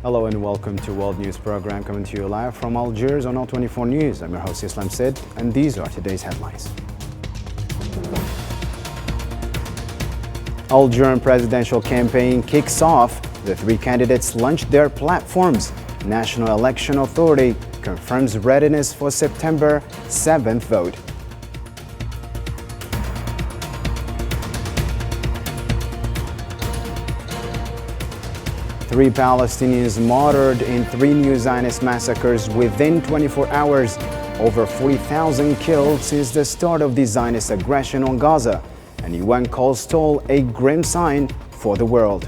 Hello and welcome to World News Program coming to you live from Algiers on All24 News. I'm your host Islam Sid and these are today's headlines. Algerian presidential campaign kicks off. The three candidates launched their platforms. National Election Authority confirms readiness for September 7th vote. Three Palestinians martyred in three new Zionist massacres within 24 hours. Over 40,000 killed since the start of the Zionist aggression on Gaza. And UN calls toll a grim sign for the world.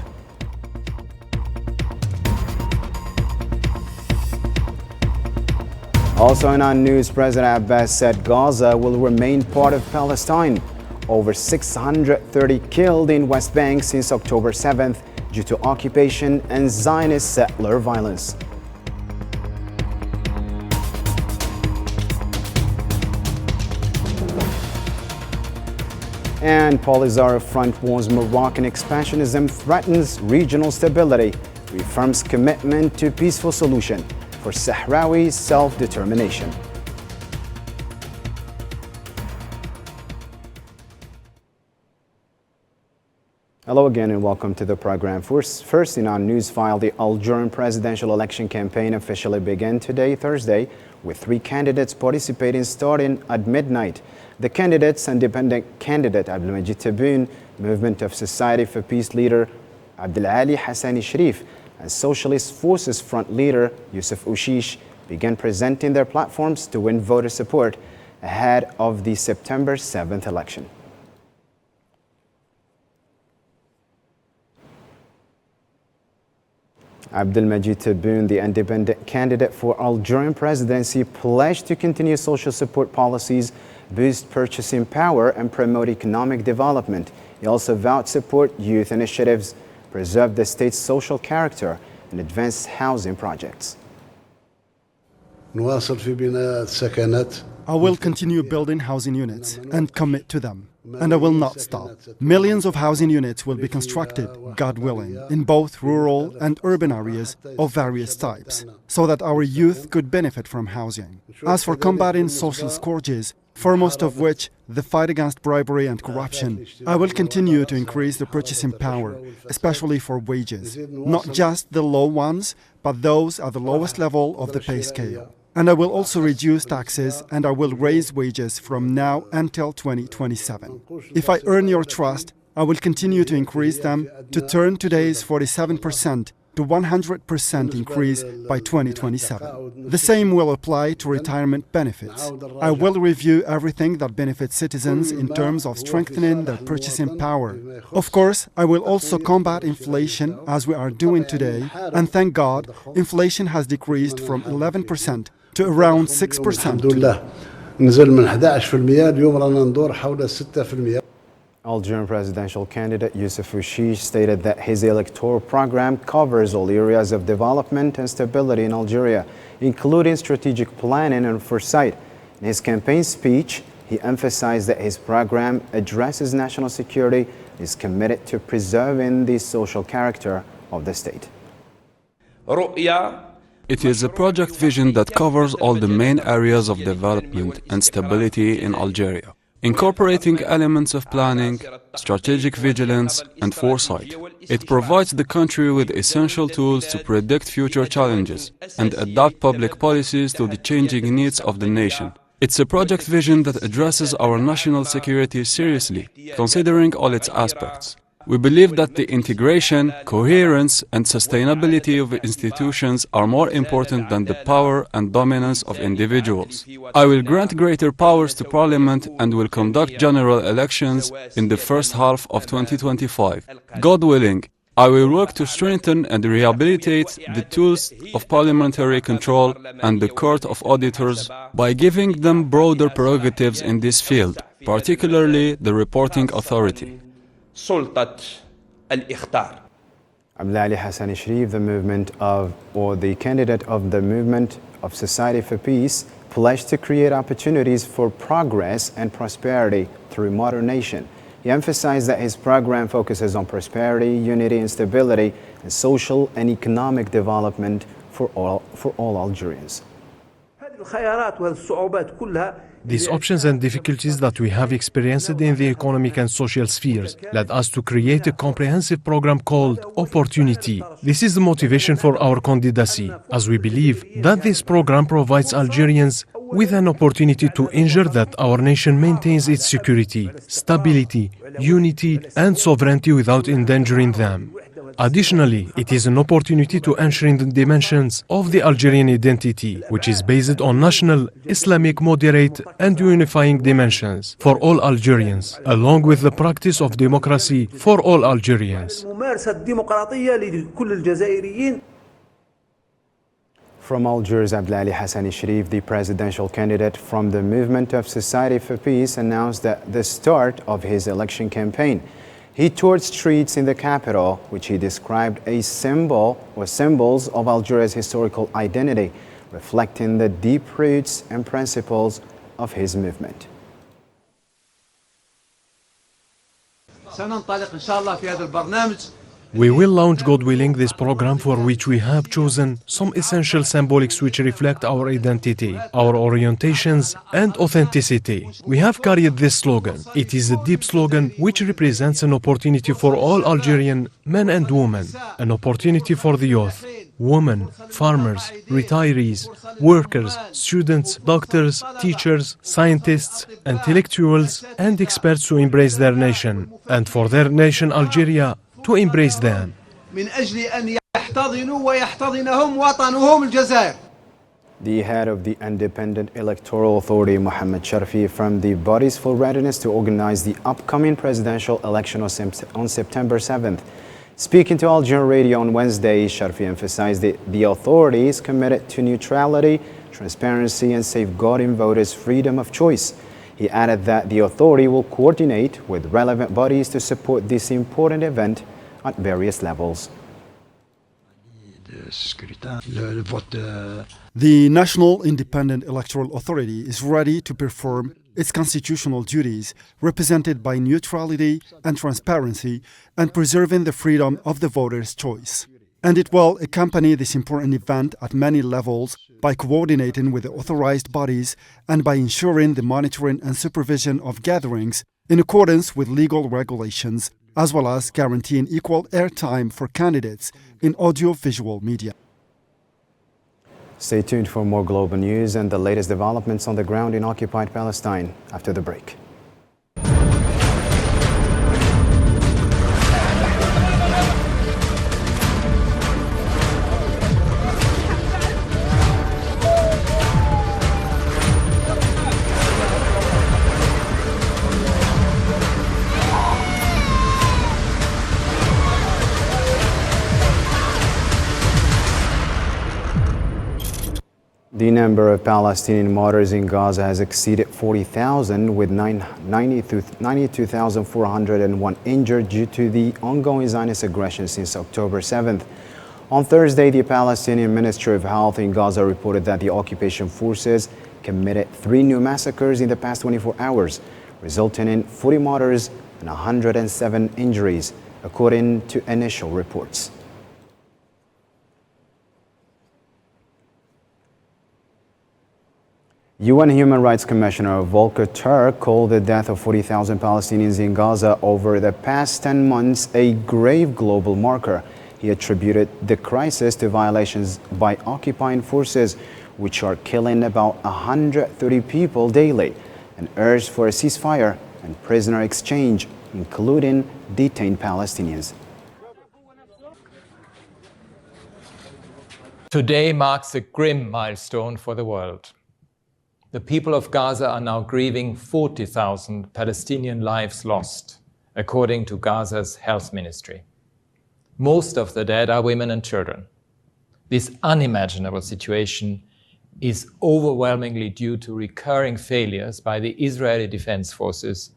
Also in our news, President Abbas said Gaza will remain part of Palestine. Over 630 killed in West Bank since October 7th. Due to occupation and Zionist settler violence. And Polisario Front warns Moroccan expansionism threatens regional stability, reaffirms commitment to peaceful solution for Sahrawi self-determination. Hello again and welcome to the program. First in our news file, the Algerian presidential election campaign officially began today, Thursday, with three candidates participating starting at midnight. The candidates, independent candidate Abdelmajid Tebboune, Movement of Society for Peace leader Abdelali Hassani Sharif, and Socialist Forces Front leader Youssef Ouchiche began presenting their platforms to win voter support ahead of the September 7th election. Abdelmajid Tebboune, the independent candidate for Algerian presidency, pledged to continue social support policies, boost purchasing power, and promote economic development. He also vowed support youth initiatives, preserve the state's social character, and advance housing projects. I will continue building housing units and commit to them. And I will not stop. Millions of housing units will be constructed, God willing, in both rural and urban areas of various types, so that our youth could benefit from housing. As for combating social scourges, foremost of which the fight against bribery and corruption, I will continue to increase the purchasing power, especially for wages, not just the low ones, but those at the lowest level of the pay scale. And I will also reduce taxes and I will raise wages from now until 2027. If I earn your trust, I will continue to increase them to turn today's 47% to 100% increase by 2027. The same will apply to retirement benefits. I will review everything that benefits citizens in terms of strengthening their purchasing power. Of course, I will also combat inflation as we are doing today, and thank God, inflation has decreased from 11% to around 6%. Algerian presidential candidate Youssef Ouchiche stated that his electoral program covers all areas of development and stability in Algeria, including strategic planning and foresight. In his campaign speech, he emphasized that his program addresses national security and is committed to preserving the social character of the state. It is a project vision that covers all the main areas of development and stability in Algeria, incorporating elements of planning, strategic vigilance, and foresight. It provides the country with essential tools to predict future challenges and adapt public policies to the changing needs of the nation. It's a project vision that addresses our national security seriously, considering all its aspects. We believe that the integration, coherence, and sustainability of institutions are more important than the power and dominance of individuals. I will grant greater powers to Parliament and will conduct general elections in the first half of 2025. God willing, I will work to strengthen and rehabilitate the tools of parliamentary control and the Court of Auditors by giving them broader prerogatives in this field, particularly the reporting authority. سلطة الإخطار. Abdelali Hassani Sharif, the candidate of the Movement of Society for Peace, pledged to create opportunities for progress and prosperity through modernization, He emphasized that his program focuses on prosperity, unity, and stability, and social and economic development for all Algerians. These options and difficulties that we have experienced in the economic and social spheres led us to create a comprehensive program called Opportunity. This is the motivation for our candidacy, as we believe that this program provides Algerians with an opportunity to ensure that our nation maintains its security, stability, unity, and sovereignty without endangering them. Additionally, it is an opportunity to ensure the dimensions of the Algerian identity, which is based on national, Islamic, moderate, and unifying dimensions for all Algerians, along with the practice of democracy for all Algerians. From Algiers, Abdelali Hassani Sharif, the presidential candidate from the Movement of Society for Peace, announced that the start of his election campaign. He toured streets in the capital, which he described as symbols of Algeria's historical identity, reflecting the deep roots and principles of his movement. We will launch, God willing, this program for which we have chosen some essential symbolics which reflect our identity, our orientations, and authenticity. We have carried this slogan. It is a deep slogan which represents an opportunity for all Algerian men and women, an opportunity for the youth, women, farmers, retirees, workers, students, doctors, teachers, scientists, intellectuals, and experts to embrace their nation, and for their nation, Algeria, to embrace them. The head of the Independent Electoral Authority, Mohammed Sharfi, affirmed the body's full readiness to organize the upcoming presidential election on September 7th. Speaking to Al Jazeera Radio on Wednesday, Sharfi emphasized that the authority is committed to neutrality, transparency, and safeguarding voters' freedom of choice. He added that the authority will coordinate with relevant bodies to support this important event at various levels. The National Independent Electoral Authority is ready to perform its constitutional duties, represented by neutrality and transparency, and preserving the freedom of the voter's choice. And it will accompany this important event at many levels by coordinating with the authorized bodies and by ensuring the monitoring and supervision of gatherings in accordance with legal regulations, as well as guaranteeing equal airtime for candidates in audio-visual media. Stay tuned for more global news and the latest developments on the ground in occupied Palestine after the break. The number of Palestinian martyrs in Gaza has exceeded 40,000, with 92,401 injured due to the ongoing Zionist aggression since October 7th. On Thursday, the Palestinian Ministry of Health in Gaza reported that the occupation forces committed 3 new massacres in the past 24 hours, resulting in 40 martyrs and 107 injuries, according to initial reports. UN Human Rights Commissioner Volker Turk called the death of 40,000 Palestinians in Gaza over the past 10 months a grave global marker. He attributed the crisis to violations by occupying forces, which are killing about 130 people daily, and urged for a ceasefire and prisoner exchange, including detained Palestinians. Today marks a grim milestone for the world. The people of Gaza are now grieving 40,000 Palestinian lives lost, according to Gaza's health ministry. Most of the dead are women and children. This unimaginable situation is overwhelmingly due to recurring failures by the Israeli Defense Forces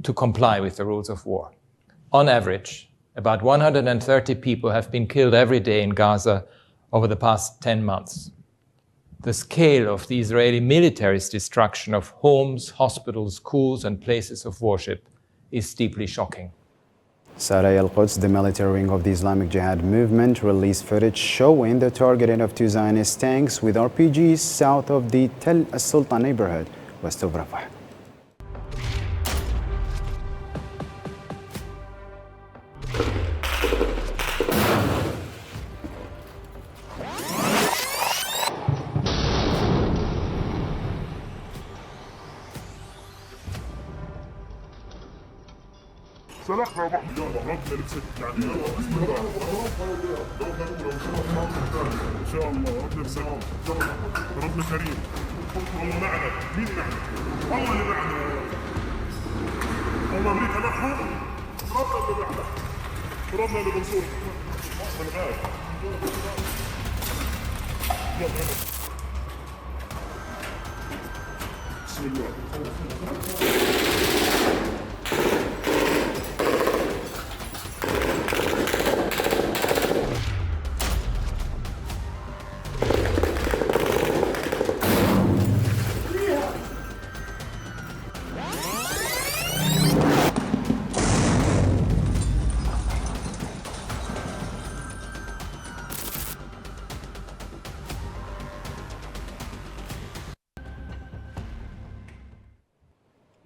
to comply with the rules of war. On average, about 130 people have been killed every day in Gaza over the past 10 months. The scale of the Israeli military's destruction of homes, hospitals, schools, and places of worship is deeply shocking. Saray al-Quds, the military wing of the Islamic Jihad movement, released footage showing the targeting of two Zionist tanks with RPGs south of the Tel al-Sultan neighborhood, west of Rafah. سلخنا بعض ربنا لبست يعني ان شاء الله ربنا بسلام ربنا كريم الله معنا مين معنا الله اللي معنا الله امريكا معهم ربنا اللي معنا ربنا اللي بنصور من غاية بسم الله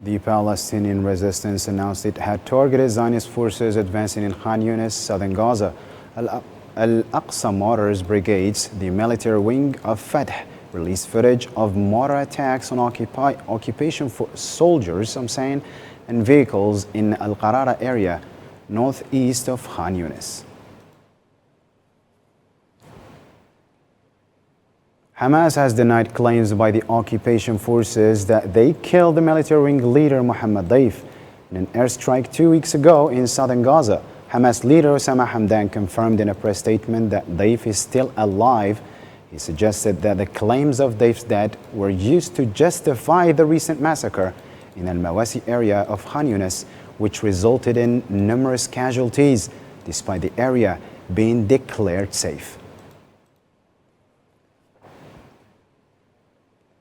The Palestinian resistance announced it had targeted Zionist forces advancing in Khan Yunis, southern Gaza. Al-Aqsa Mortars Brigades, the military wing of Fatah, released footage of mortar attacks on occupation soldiers, and vehicles in Al-Qarara area, northeast of Khan Yunis. Hamas has denied claims by the occupation forces that they killed the military wing leader Mohammed Daif in an airstrike 2 weeks ago in southern Gaza. Hamas leader Osama Hamdan confirmed in a press statement that Daif is still alive. He suggested that the claims of Daif's death were used to justify the recent massacre in Al-Mawasi area of Khan Yunis, which resulted in numerous casualties, despite the area being declared safe.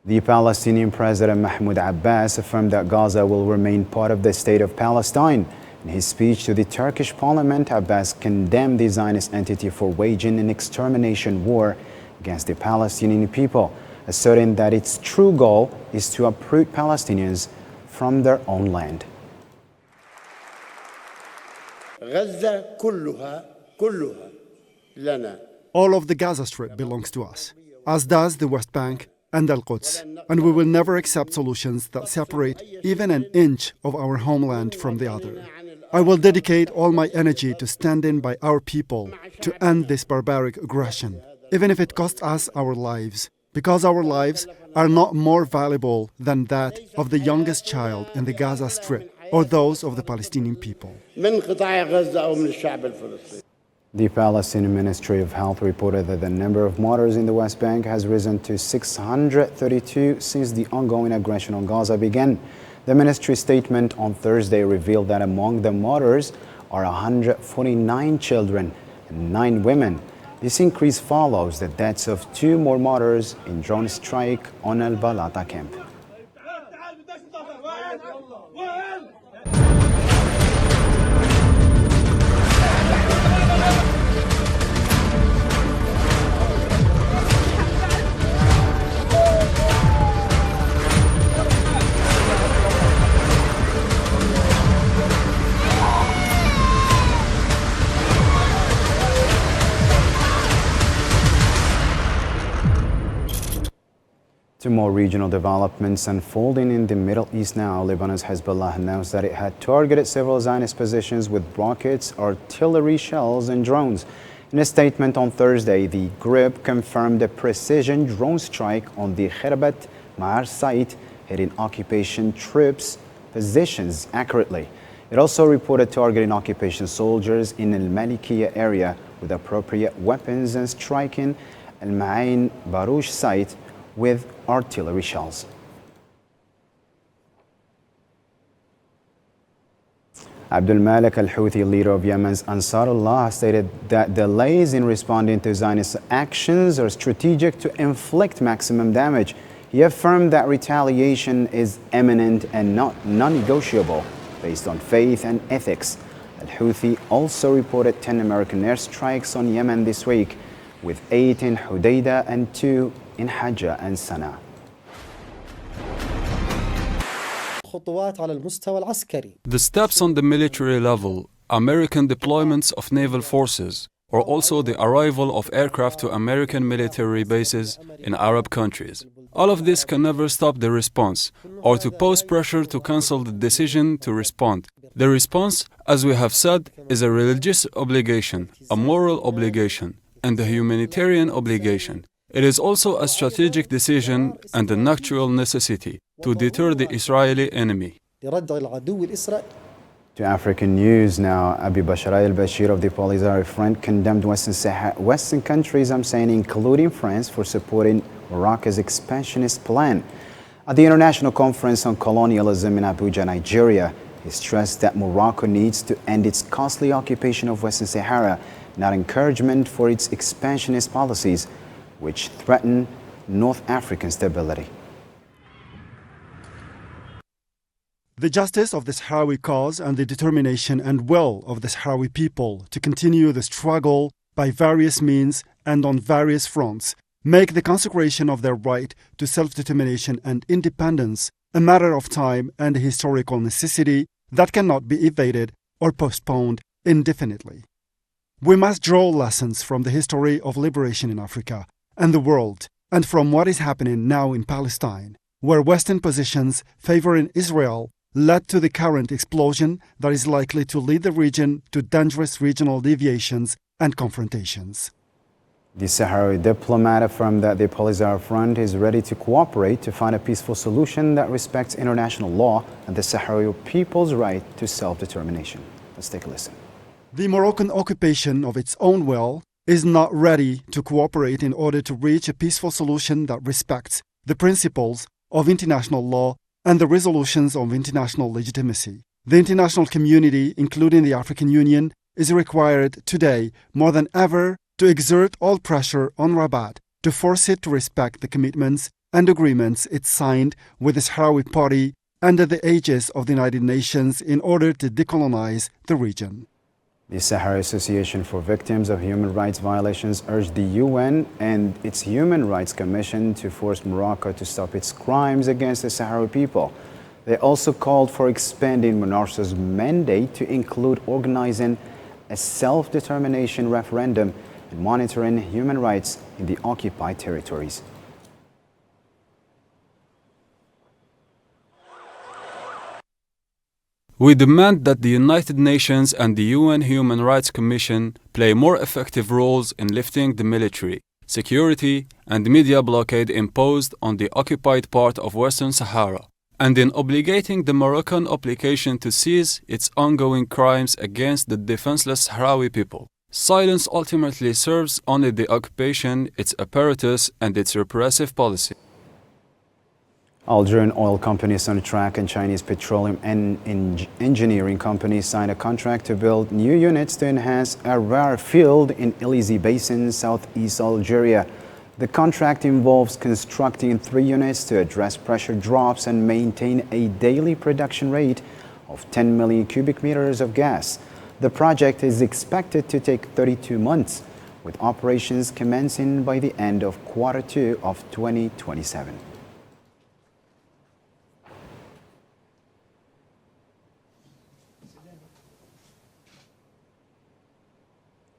The Palestinian President Mahmoud Abbas affirmed that Gaza will remain part of the state of Palestine. In his speech to the Turkish parliament, Abbas condemned the Zionist entity for waging an extermination war against the Palestinian people, asserting that its true goal is to uproot Palestinians from their own land. All of the Gaza Strip belongs to us, as does the West Bank and Al-Quds, and we will never accept solutions that separate even an inch of our homeland from the other. I will dedicate all my energy to standing by our people to end this barbaric aggression, even if it costs us our lives, because our lives are not more valuable than that of the youngest child in the Gaza Strip or those of the Palestinian people. The Palestinian Ministry of Health reported that the number of martyrs in the West Bank has risen to 632 since the ongoing aggression on Gaza began. The ministry statement on Thursday revealed that among the martyrs are 149 children and 9 women. This increase follows the deaths of 2 more martyrs in drone strike on Al-Balata camp. To more regional developments unfolding in the Middle East now, Lebanon's Hezbollah announced that it had targeted several Zionist positions with rockets, artillery shells, and drones. In a statement on Thursday, the group confirmed a precision drone strike on the Khirbat Ma'ar site, hitting occupation troops' positions accurately. It also reported targeting occupation soldiers in Al Malikiya area with appropriate weapons and striking Al Ma'ain Barouch site with artillery shells. Abdul Malik al-Houthi, leader of Yemen's Ansarullah, stated that delays in responding to Zionist actions are strategic to inflict maximum damage. He affirmed that retaliation is imminent and not non-negotiable. based on faith and ethics. Al-Houthi also reported 10 American airstrikes on Yemen this week, with 8 in Hudaydah and 2 in Hajjah and Sana'a. The steps on the military level, American deployments of naval forces, or also the arrival of aircraft to American military bases in Arab countries. All of this can never stop the response, or to pose pressure to cancel the decision to respond. The response, as we have said, is a religious obligation, a moral obligation, and a humanitarian obligation. It is also a strategic decision and a natural necessity to deter the Israeli enemy. To African news now, Abi Bashar al-Bashir of the Polisario Front condemned Western countries, including France, for supporting Morocco's expansionist plan. At the International Conference on Colonialism in Abuja, Nigeria, he stressed that Morocco needs to end its costly occupation of Western Sahara, not encouragement for its expansionist policies, which threaten North African stability. The justice of the Sahrawi cause and the determination and will of the Sahrawi people to continue the struggle by various means and on various fronts make the consecration of their right to self-determination and independence a matter of time and a historical necessity that cannot be evaded or postponed indefinitely. We must draw lessons from the history of liberation in Africa and the world, and from what is happening now in Palestine, where Western positions favoring Israel led to the current explosion that is likely to lead the region to dangerous regional deviations and confrontations. The Sahrawi diplomat affirmed that the Polisario Front is ready to cooperate to find a peaceful solution that respects international law and the Sahrawi people's right to self-determination. Let's take a listen. The Moroccan occupation of its own will is not ready to cooperate in order to reach a peaceful solution that respects the principles of international law and the resolutions of international legitimacy. The international community, including the African Union, is required today more than ever to exert all pressure on Rabat to force it to respect the commitments and agreements it signed with the Sahrawi Party under the aegis of the United Nations in order to decolonize the region. The Sahrawi Association for Victims of Human Rights Violations urged the UN and its Human Rights Commission to force Morocco to stop its crimes against the Sahrawi people. They also called for expanding MONUSCO's mandate to include organizing a self-determination referendum and monitoring human rights in the occupied territories. We demand that the United Nations and the UN Human Rights Commission play more effective roles in lifting the military, security, and media blockade imposed on the occupied part of Western Sahara, and in obligating the Moroccan obligation to cease its ongoing crimes against the defenseless Sahrawi people. Silence ultimately serves only the occupation, its apparatus, and its repressive policy. Algerian oil company Sonatrach and Chinese petroleum and engineering companies signed a contract to build new units to enhance a rare field in Elysee Basin, southeast Algeria. The contract involves constructing 3 units to address pressure drops and maintain a daily production rate of 10 million cubic meters of gas. The project is expected to take 32 months, with operations commencing by the end of Q2 of 2027.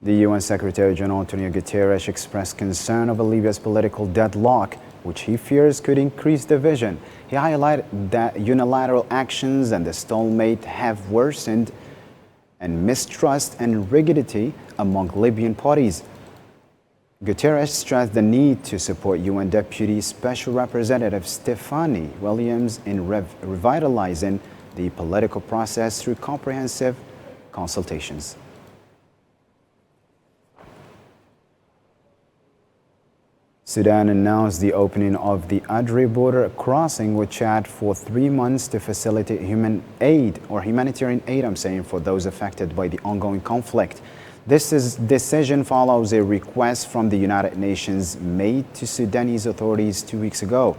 The UN Secretary General Antonio Guterres expressed concern over Libya's political deadlock, which he fears could increase division. He highlighted that unilateral actions and the stalemate have worsened and mistrust and rigidity among Libyan parties. Guterres stressed the need to support UN Deputy Special Representative Stephanie Williams in revitalizing the political process through comprehensive consultations. Sudan announced the opening of the Adre border crossing with Chad for 3 months to facilitate humanitarian aid, for those affected by the ongoing conflict. This decision follows a request from the United Nations made to Sudanese authorities 2 weeks ago.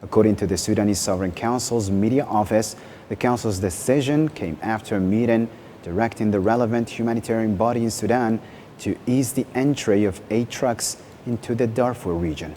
According to the Sudanese Sovereign Council's media office, The Council's decision came after a meeting directing the relevant humanitarian body in Sudan to ease the entry of 8 trucks into the Darfur region.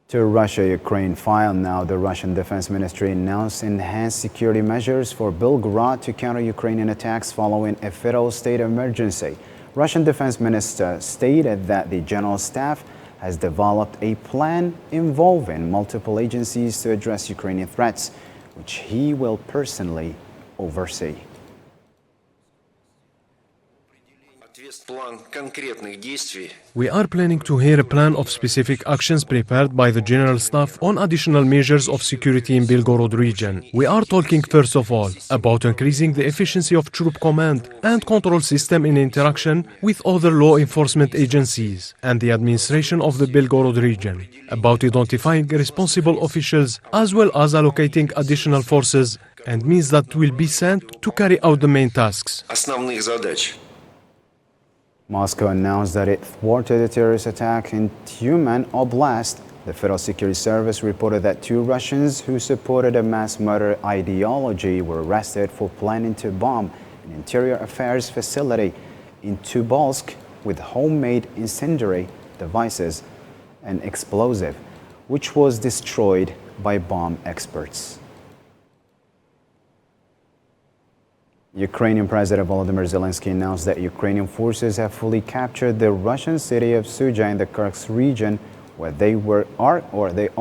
To Russia-Ukraine file now, the Russian Defense Ministry announced enhanced security measures for Belgorod to counter Ukrainian attacks following a federal state emergency. Russian Defense Minister stated that the General Staff has developed a plan involving multiple agencies to address Ukrainian threats, which he will personally oversee. We are planning to hear a plan of specific actions prepared by the General Staff on additional measures of security in Belgorod region. We are talking first of all about increasing the efficiency of troop command and control system in interaction with other law enforcement agencies and the administration of the Belgorod region, about identifying responsible officials as well as allocating additional forces and means that will be sent to carry out the main tasks. Moscow announced that it thwarted a terrorist attack in Tyumen Oblast. The Federal Security Service reported that 2 Russians who supported a mass murder ideology were arrested for planning to bomb an interior affairs facility in Tobolsk with homemade incendiary devices and explosive, which was destroyed by bomb experts. Ukrainian President Volodymyr Zelensky announced that Ukrainian forces have fully captured the Russian city of Sudzha in the Kursk region, where they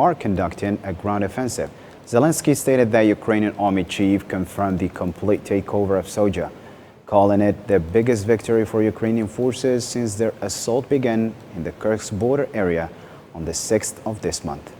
are conducting a ground offensive. Zelensky stated that Ukrainian army chief confirmed the complete takeover of Sudzha, calling it the biggest victory for Ukrainian forces since their assault began in the Kursk border area on the 6th of this month.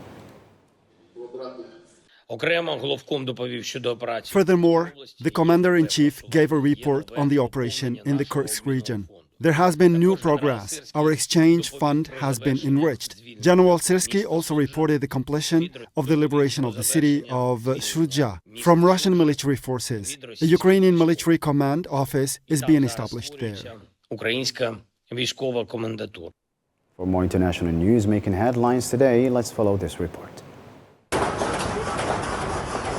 Furthermore, the Commander-in-Chief gave a report on the operation in the Kursk region. There has been new progress. Our exchange fund has been enriched. General Syrsky also reported the completion of the liberation of the city of Sudzha from Russian military forces. A Ukrainian military command office is being established there. For more international news making headlines today, let's follow this report.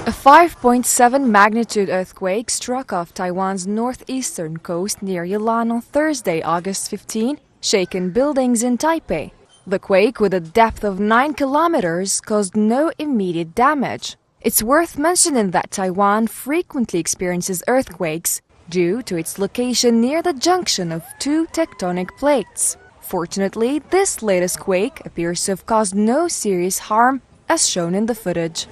A 5.7 magnitude earthquake struck off Taiwan's northeastern coast near Yilan on Thursday, August 15, shaking buildings in Taipei. The quake, with a depth of 9 kilometers, caused no immediate damage. It's worth mentioning that Taiwan frequently experiences earthquakes due to its location near the junction of 2 tectonic plates. Fortunately, this latest quake appears to have caused no serious harm, as shown in the footage.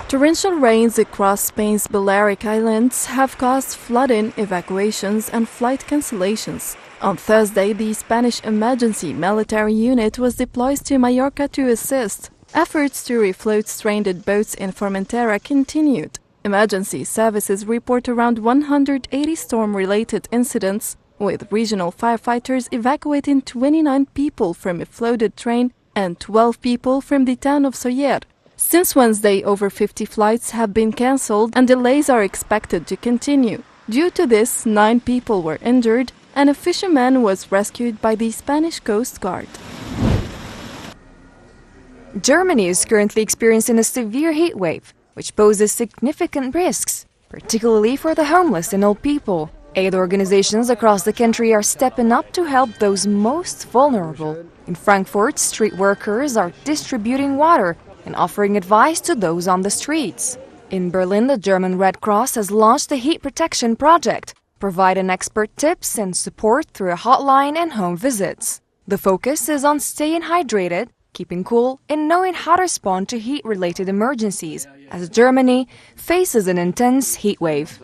Torrential rains across Spain's Balearic Islands have caused flooding, evacuations and flight cancellations. On Thursday, the Spanish Emergency Military Unit was deployed to Mallorca to assist. Efforts to refloat stranded boats in Formentera continued. Emergency services report around 180 storm-related incidents, with regional firefighters evacuating 29 people from a flooded train and 12 people from the town of Soller. Since Wednesday, over 50 flights have been cancelled and delays are expected to continue. Due to this, 9 people were injured and a fisherman was rescued by the Spanish Coast Guard. Germany is currently experiencing a severe heat wave, which poses significant risks, particularly for the homeless and old people. Aid organizations across the country are stepping up to help those most vulnerable. In Frankfurt, street workers are distributing water and offering advice to those on the streets. In Berlin, the German Red Cross has launched the Heat Protection Project, providing expert tips and support through a hotline and home visits. The focus is on staying hydrated, keeping cool, and knowing how to respond to heat-related emergencies, as Germany faces an intense heat wave.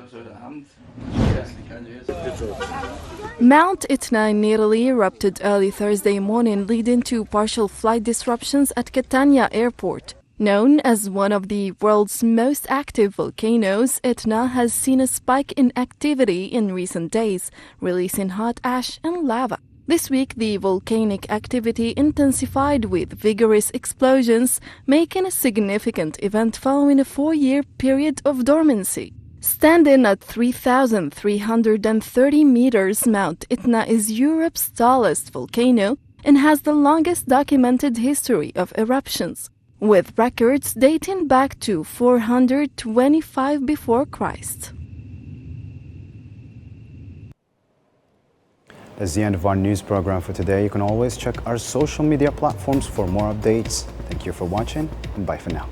Mount Etna in Italy erupted early Thursday morning, leading to partial flight disruptions at Catania Airport. Known as one of the world's most active volcanoes, Etna has seen a spike in activity in recent days, releasing hot ash and lava. This week, the volcanic activity intensified with vigorous explosions, making a significant event following a 4-year period of dormancy. Standing at 3,330 meters, Mount Etna is Europe's tallest volcano and has the longest documented history of eruptions, with records dating back to 425 before Christ. That's the end of our news program for today. You can always check our social media platforms for more updates. Thank you for watching, and bye for now.